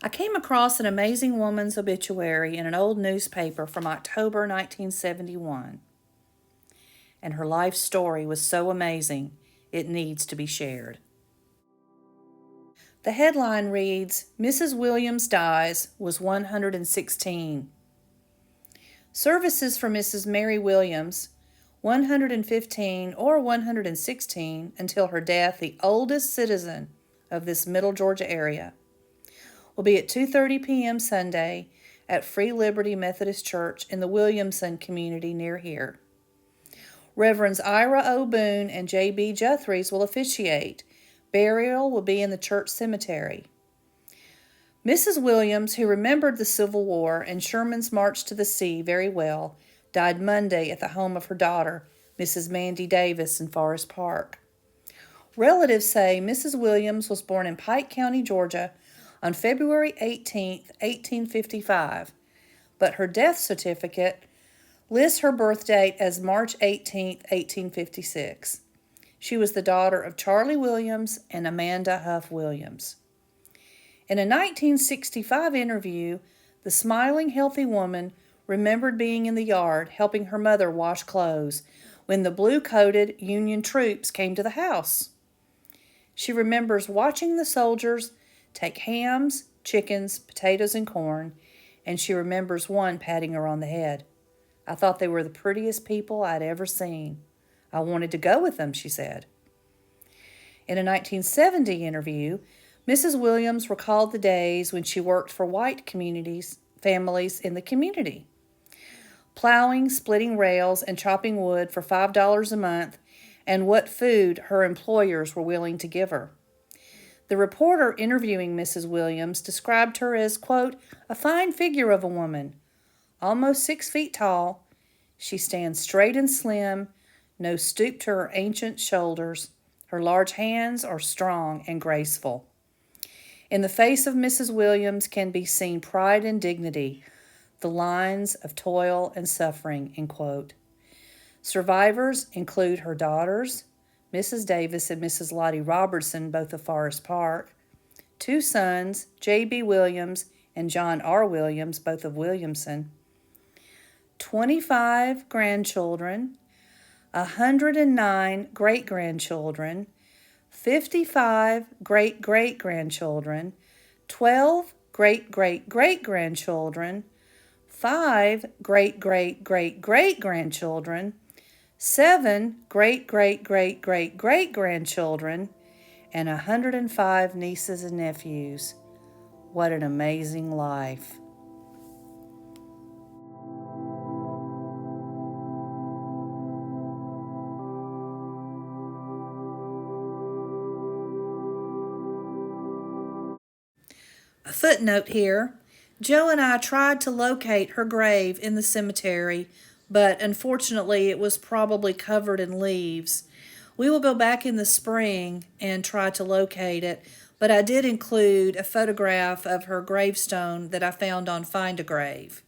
I came across an amazing woman's obituary in an old newspaper from October 1971, and her life story was so amazing it needs to be shared. The headline reads, Mrs. Williams dies, was 116. Services for Mrs. Mary Williams, 115 or 116 until her death, the oldest citizen of this Middle Georgia area, will be at 2:30 p.m. Sunday at Free Liberty Methodist Church in the Williamson community near here. Reverends Ira O. Boone and J.B. Jethries will officiate. Burial will be in the church cemetery. Mrs. Williams, who remembered the Civil War and Sherman's March to the Sea very well, died Monday at the home of her daughter, Mrs. Mandy Davis, in Forest Park. Relatives say Mrs. Williams was born in Pike County, Georgia, on February 18, 1855, but her death certificate lists her birth date as March 18, 1856. She was the daughter of Charlie Williams and Amanda Huff Williams. In a 1965 interview, the smiling, healthy woman remembered being in the yard helping her mother wash clothes when the blue-coated Union troops came to the house. She remembers watching the soldiers take hams, chickens, potatoes, and corn, and she remembers one patting her on the head. I thought they were the prettiest people I'd ever seen. I wanted to go with them, she said. In a 1970 interview, Mrs. Williams recalled the days when she worked for white families in the community, plowing, splitting rails, and chopping wood for $5 a month, and what food her employers were willing to give her. The reporter interviewing Mrs. Williams described her as, quote, a fine figure of a woman, almost 6 feet tall. She stands straight and slim, no stoop to her ancient shoulders. Her large hands are strong and graceful. In the face of Mrs. Williams can be seen pride and dignity, the lines of toil and suffering, end quote. Survivors include her daughters, Mrs. Davis and Mrs. Lottie Robertson, both of Forest Park, 2 sons, J.B. Williams and John R. Williams, both of Williamson, 25 grandchildren, 109 great-grandchildren, 55 great-great-grandchildren, 12 great-great-great-grandchildren, 5 great-great-great-great-grandchildren, 7 great-great-great-great-great-grandchildren, and 105 nieces and nephews. What an amazing life. A footnote here. Joe and I tried to locate her grave in the cemetery, but unfortunately it was probably covered in leaves. We will go back in the spring and try to locate it, but I did include a photograph of her gravestone that I found on Find a Grave.